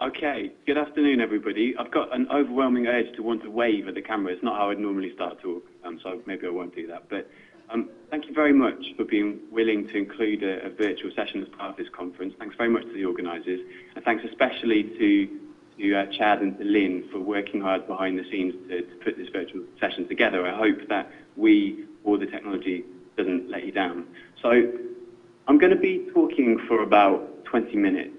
Okay, good afternoon, everybody. I've got an overwhelming urge to want to wave at the camera. It's not how I'd normally start a talk, so maybe I won't do that. But thank you very much for being willing to include a virtual session as part of this conference. Thanks very much to the organisers, and thanks especially to Chad and to Lynn for working hard behind the scenes to put this virtual session together. I hope that we, or the technology, doesn't let you down. So I'm going to be talking for about 20 minutes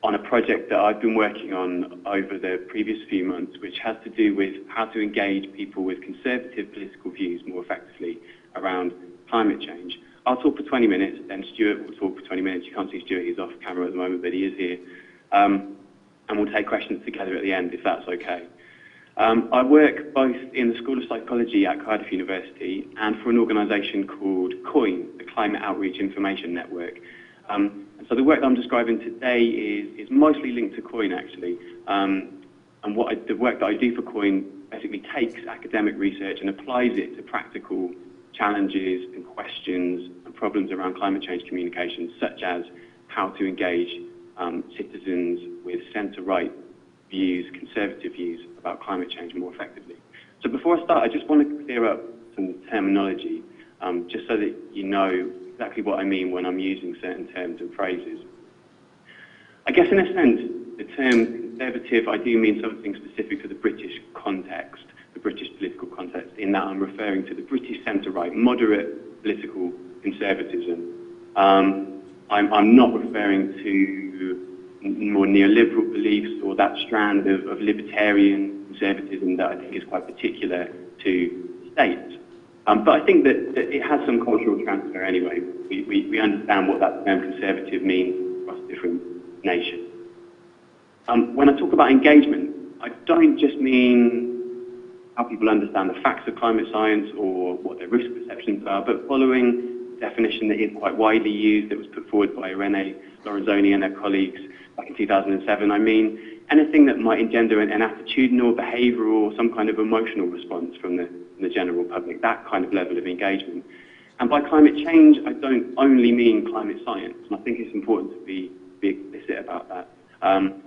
on a project that I've been working on over the previous few months, which has to do with how to engage people with conservative political views more effectively around climate change. I'll talk for 20 minutes, then Stuart will talk for 20 minutes. You can't see Stuart, he's off camera at the moment, but he is here. And we'll take questions together at the end, if that's okay. I work both in the School of Psychology at Cardiff University and for an organisation called COIN, the Climate Outreach Information Network. And so the work that I'm describing today is mostly linked to COIN, actually. And the work that I do for COIN basically takes academic research and applies it to practical challenges and questions and problems around climate change communications, such as how to engage citizens with centre-right views, conservative views about climate change more effectively. So before I start, I just want to clear up some terminology, just so that you know exactly what I mean when I'm using certain terms and phrases. I guess in a sense, the term conservative, I do mean something specific to the British context, the British political context, in that I'm referring to the British centre-right, moderate political conservatism. I'm not referring to more neoliberal beliefs or that strand of libertarian conservatism that I think is quite particular to states. But I think that it has some cultural transfer anyway. We understand what that term conservative means across different nations. When I talk about engagement, I don't just mean how people understand the facts of climate science or what their risk perceptions are, but following a definition that is quite widely used, that was put forward by Irene Lorenzoni and their colleagues back in 2007, I mean anything that might engender an attitudinal, behavioural, or some kind of emotional response from the general public, that kind of level of engagement. And by climate change, I don't only mean climate science, and I think it's important to be explicit about that.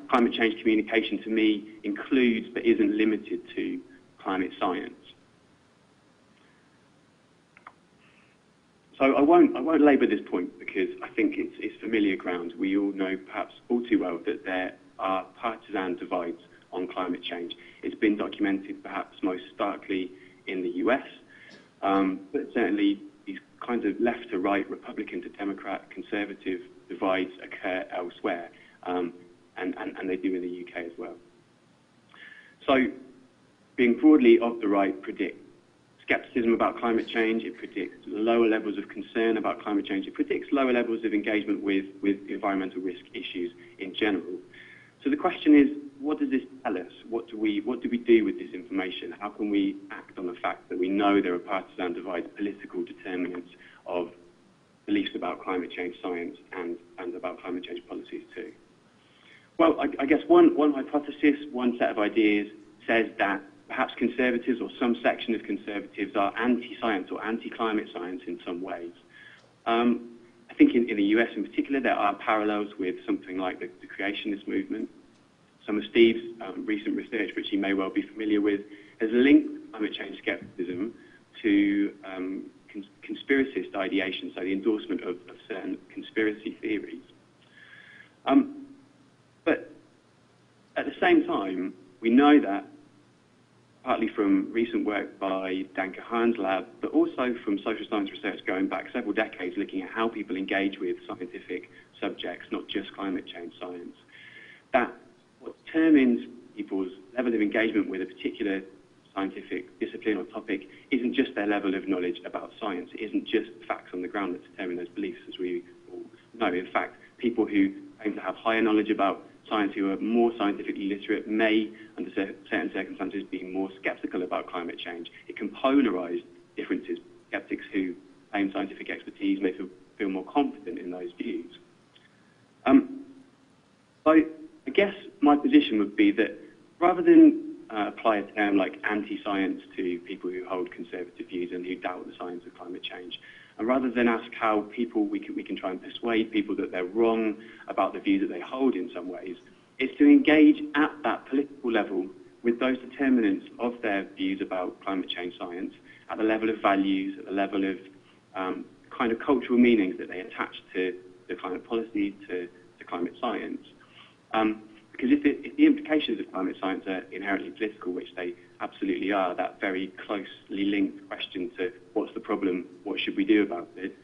Climate change communication, to me, includes but isn't limited to climate science. So I won't labour this point because I think it's familiar ground. We all know perhaps all too well that there are partisan divides on climate change. It's been documented perhaps most starkly in the US, but certainly these kinds of left to right, Republican to Democrat, conservative divides occur elsewhere, and they do in the UK as well. So being broadly of the right predicts skepticism about climate change, it predicts lower levels of concern about climate change, it predicts lower levels of engagement with environmental risk issues in general. So the question is, what does this tell us? What do we do with this information? How can we act on the fact that we know there are partisan divides, political determinants of beliefs about climate change science and about climate change policies too? Well, I guess one hypothesis, one set of ideas says that perhaps conservatives or some section of conservatives are anti-science or anti-climate science in some ways. I think in the US in particular, there are parallels with something like the creationist movement. Some of Steve's recent research, which you may well be familiar with, has linked climate change skepticism to conspiracist ideation, so the endorsement of certain conspiracy theories. But at the same time, we know that partly from recent work by Dan Kahan's lab, but also from social science research going back several decades, looking at how people engage with scientific subjects, not just climate change science, that what determines people's level of engagement with a particular scientific discipline or topic isn't just their level of knowledge about science. It isn't just facts on the ground that determine those beliefs, as we all know. In fact, people who claim to have higher knowledge about science, who are more scientifically literate, may, under certain circumstances, be more sceptical about climate change. It can polarize differences. Skeptics who claim scientific expertise may feel more confident in those views. So I guess my position would be that rather than apply a term like anti-science to people who hold conservative views and who doubt the science of climate change, And rather than ask how people we can try and persuade people that they're wrong about the views that they hold in some ways, it's to engage at that political level with those determinants of their views about climate change science at the level of values, at the level of kind of cultural meanings that they attach to climate policy, to climate science. Because if the implications of climate science are inherently political, which they absolutely are, that very closely linked question to what's the problem, what should we do about it,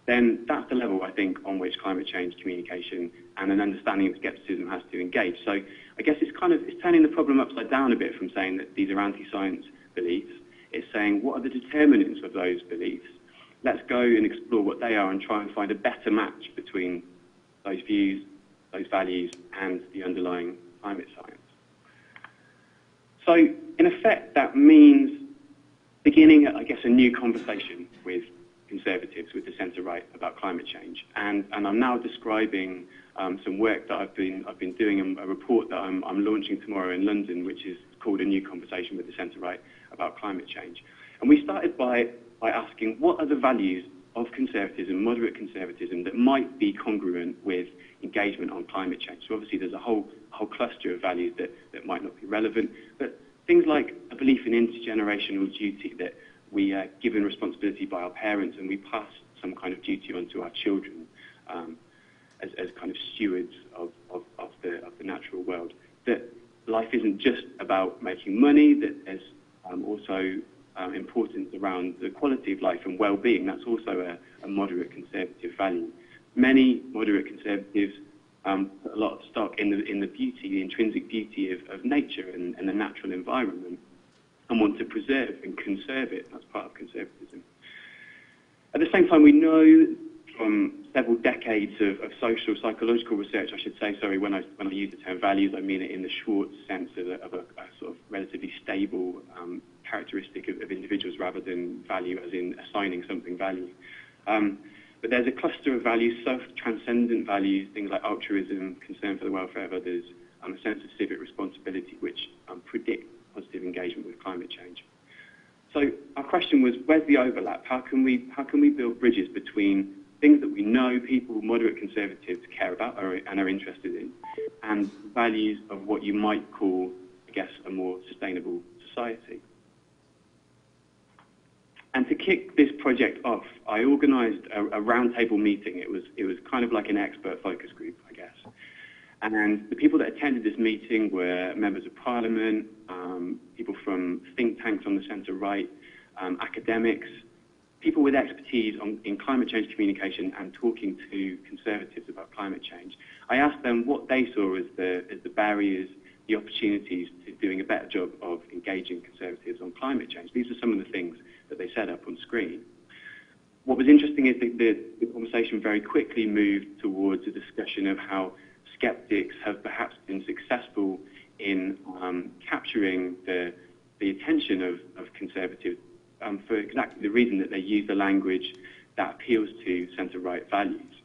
then that's the level, I think, on which climate change communication and an understanding of skepticism has to engage. So I guess it's turning the problem upside down a bit from saying that these are anti-science beliefs. It's saying, what are the determinants of those beliefs? Let's go and explore what they are and try and find a better match between those views, those values, and the underlying climate science. So, in effect, that means beginning, I guess, a new conversation with conservatives, with the centre-right, about climate change. And I'm now describing some work that I've been doing, a report that I'm launching tomorrow in London, which is called A New Conversation with the Centre-Right about Climate Change. And we started by asking, what are the values of conservatism, moderate conservatism, that might be congruent with engagement on climate change? So obviously there's a whole cluster of values that might not be relevant, but things like a belief in intergenerational duty, that we are given responsibility by our parents and we pass some kind of duty on to our children as kind of stewards of the natural world. That life isn't just about making money, that there's also importance around the quality of life and well-being. That's also a moderate conservative value. Many moderate conservatives put a lot of stock in the beauty, the intrinsic beauty of nature and the natural environment, and want to preserve and conserve it. That's part of conservatism. At the same time, we know from several decades of social psychological research, I should say, sorry, when I use the term values, I mean it in the Schwartz sense of a sort of relatively stable characteristic of individuals rather than value as in assigning something value. But there's a cluster of values, self-transcendent values, things like altruism, concern for the welfare of others, a sense of civic responsibility, which predict positive engagement with climate change. So our question was, where's the overlap? How can we build bridges between things that we know people, moderate conservatives, care about and are interested in, and values of what you might call, I guess, a more sustainable society? And to kick this project off, I organised a roundtable meeting. It was kind of like an expert focus group, I guess. And the people that attended this meeting were members of parliament, people from think tanks on the centre-right, academics, people with expertise in climate change communication and talking to conservatives about climate change. I asked them what they saw as the barriers, the opportunities to doing a better job of engaging conservatives on climate change. These are some of the things that they set up on screen. What was interesting is that the conversation very quickly moved towards a discussion of how skeptics have perhaps been successful in capturing the attention of conservatives for exactly the reason that they use the language that appeals to centre-right values,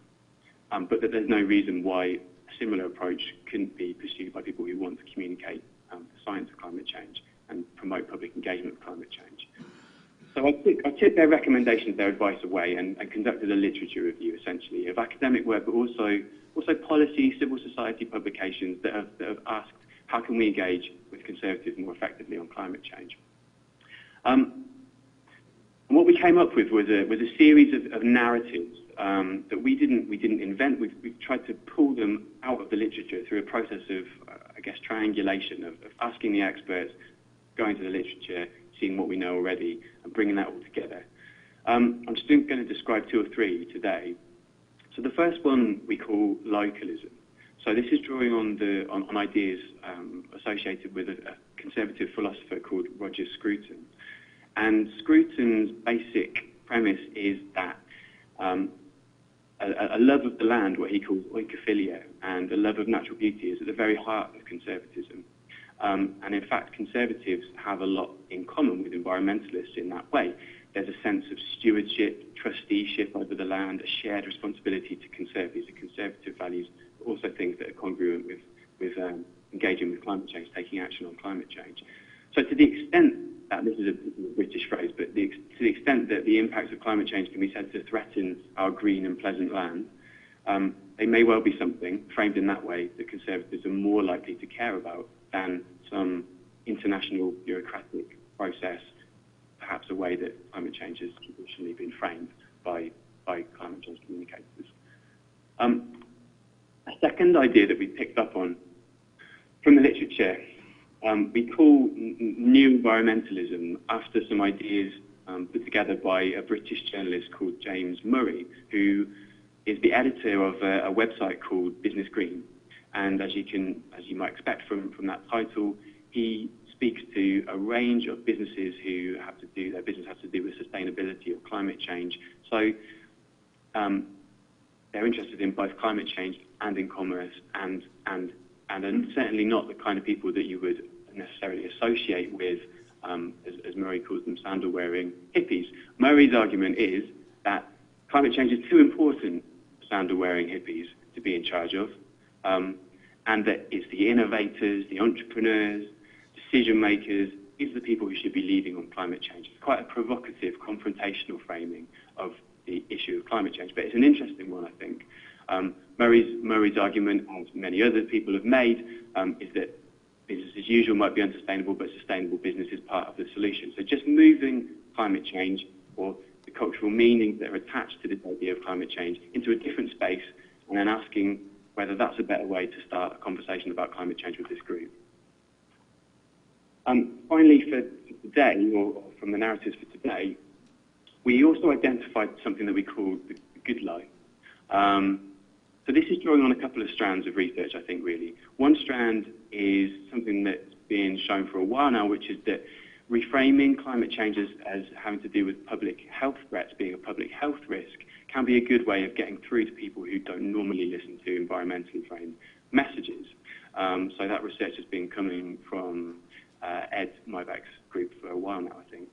but that there's no reason why a similar approach couldn't be pursued by people who want to communicate the science of climate change and promote public engagement with climate change. So I took their recommendations, their advice away, and conducted a literature review, essentially, of academic work, but also policy, civil society publications that have asked, how can we engage with conservatives more effectively on climate change? And what we came up with was a series of narratives that we didn't invent. We've tried to pull them out of the literature through a process of, I guess, triangulation, of asking the experts, going to the literature, seeing what we know already, and bringing that all together. I'm just going to describe two or three today. So the first one we call localism. So this is drawing on ideas associated with a conservative philosopher called Roger Scruton. And Scruton's basic premise is that a love of the land, what he calls oikophilia, and a love of natural beauty is at the very heart of conservatism. And in fact, conservatives have a lot in common with environmentalists in that way. There's a sense of stewardship, trusteeship over the land, a shared responsibility to conserve. These are conservative values, but also things that are congruent with engaging with climate change, taking action on climate change. So to the extent that this is a British phrase, but to the extent that the impacts of climate change can be said to threaten our green and pleasant land, they may well be something, framed in that way, that Conservatives are more likely to care about than some international bureaucratic process, perhaps a way that climate change has traditionally been framed by climate change communicators. A second idea that we picked up on from the literature, we call new environmentalism after some ideas put together by a British journalist called James Murray, who is the editor of a website called Business Green. And as you might expect from that title, he speaks to a range of businesses who their business has to do with sustainability or climate change. So they're interested in both climate change and in commerce, and are certainly not the kind of people that you would necessarily associate with, as Murray calls them, sandal-wearing hippies. Murray's argument is that climate change is too important for sandal-wearing hippies to be in charge of, and that it's the innovators, the entrepreneurs, decision-makers, these are the people who should be leading on climate change. It's quite a provocative, confrontational framing of the issue of climate change, but it's an interesting one, I think. Murray's argument, as many other people have made, is that business as usual might be unsustainable, but sustainable business is part of the solution. So just moving climate change, or the cultural meanings that are attached to this idea of climate change, into a different space, and then asking whether that's a better way to start a conversation about climate change with this group. Finally, for today, or from the narratives for today, we also identified something that we called the good life. So this is drawing on a couple of strands of research, I think, really. One strand is something that's been shown for a while now, which is that reframing climate change as having to do with public health threats, being a public health risk, can be a good way of getting through to people who don't normally listen to environmentally framed messages. So that research has been coming from Ed Myback's group for a while now, I think.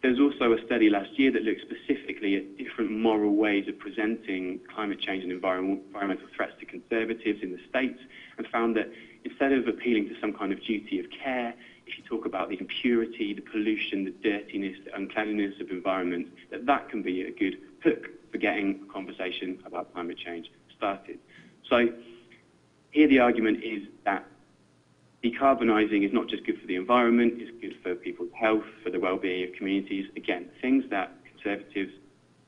There's also a study last year that looked specifically at different moral ways of presenting climate change and environmental threats to Conservatives in the States, and found that instead of appealing to some kind of duty of care, if you talk about the impurity, the pollution, the dirtiness, the uncleanliness of environment, that can be a good hook for getting a conversation about climate change started. So here the argument is that decarbonising is not just good for the environment, it's good for people's health, for the well-being of communities. Again, things that Conservatives,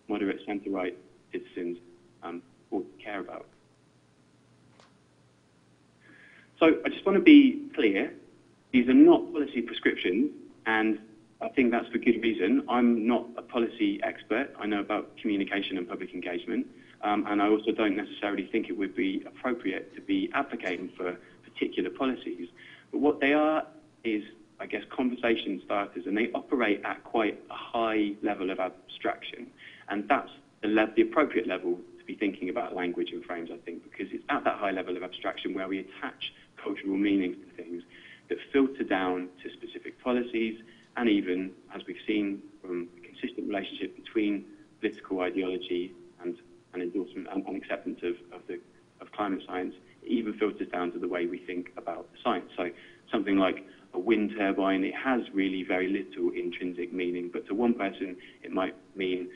moderate centre-right citizens ought to care about. So I just want to be clear, these are not policy prescriptions, and I think that's for good reason. I'm not a policy expert. I know about communication and public engagement, and I also don't necessarily think it would be appropriate to be advocating for particular policies. But what they are is, I guess, conversation starters, and they operate at quite a high level of abstraction. And that's the appropriate level to be thinking about language and frames, I think, because it's at that high level of abstraction where we attach cultural meanings to things that filter down to specific policies, and even, as we've seen from a consistent relationship between political ideology and endorsement and acceptance of climate science, it even filters down to the way we think about science. So something like a wind turbine, it has really very little intrinsic meaning, but to one person it might mean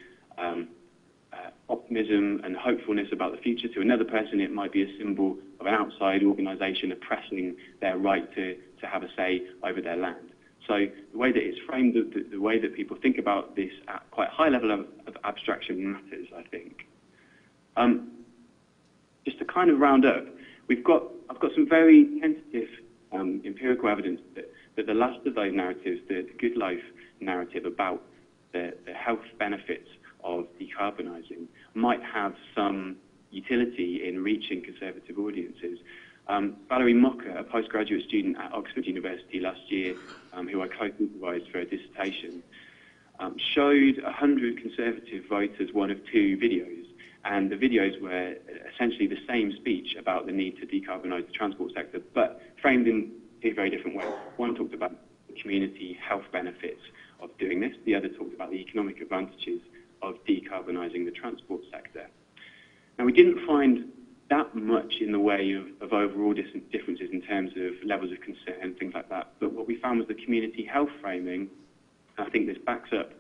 optimism and hopefulness about the future. To another person it might be a symbol of an outside organisation oppressing their right to have a say over their land. So the way that it's framed, the way that people think about this at quite a high level of abstraction matters, I think. Just to kind of round up, I've got some very tentative empirical evidence that the last of those narratives, the good life narrative about the health benefits of decarbonising, might have some utility in reaching Conservative audiences. Valerie Mocker, a postgraduate student at Oxford University last year, who I co-supervised for a dissertation, showed 100 Conservative voters one of two videos. And the videos were essentially the same speech about the need to decarbonise the transport sector, but framed in a very different way. One talked about the community health benefits of doing this. The other talked about the economic advantages of decarbonising the transport sector. Now, we didn't find that much in the way of overall differences in terms of levels of concern and things like that. But what we found was the community health framing, and I think this backs up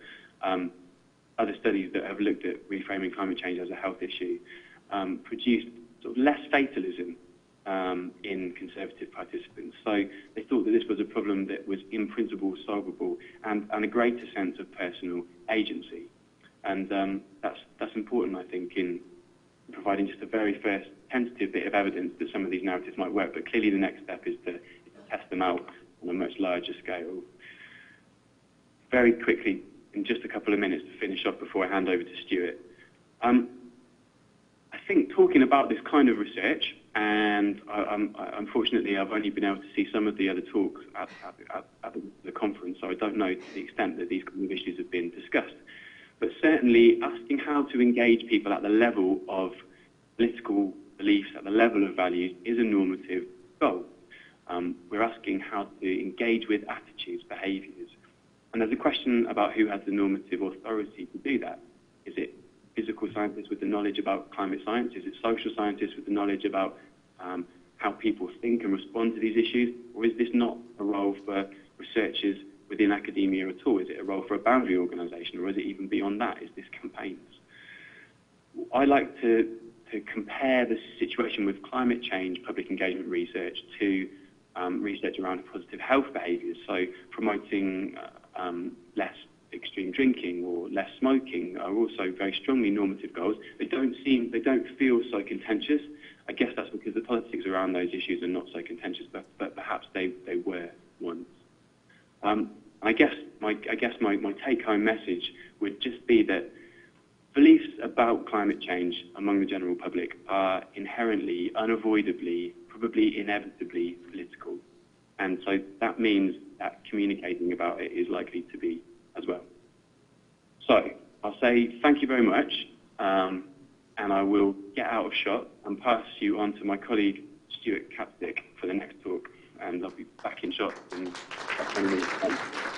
other studies that have looked at reframing climate change as a health issue, produced sort of less fatalism in conservative participants. So they thought that this was a problem that was in principle solvable, and a greater sense of personal agency. And that's important, I think, in providing just a very first tentative bit of evidence that some of these narratives might work. But clearly the next step is to test them out on a much larger scale. Very quickly, in just a couple of minutes to finish off before I hand over to Stuart, I think talking about this kind of research, and unfortunately I've only been able to see some of the other talks at the conference, so I don't know to the extent that these kind of issues have been discussed. But certainly asking how to engage people at the level of political beliefs, at the level of values, is a normative goal. We're asking how to engage with attitudes, behaviours. And there's a question about who has the normative authority to do that. Is it physical scientists with the knowledge about climate science? Is it social scientists with the knowledge about how people think and respond to these issues? Or is this not a role for researchers within academia at all? Is it a role for a boundary organisation, or is it even beyond that? Is this campaigns? I like to compare the situation with climate change public engagement research to research around positive health behaviours, so promoting less extreme drinking or less smoking are also very strongly normative goals. They don't feel so contentious. I guess that's because the politics around those issues are not so contentious, but perhaps they were once. I guess my take-home message would just be that beliefs about climate change among the general public are inherently, unavoidably, probably inevitably political. And so that means that communicating about it is likely to be as well. So I'll say thank you very much, and I will get out of shot and pass you on to my colleague Stuart Capstick for the next talk, and I'll be back in shot in 20 minutes.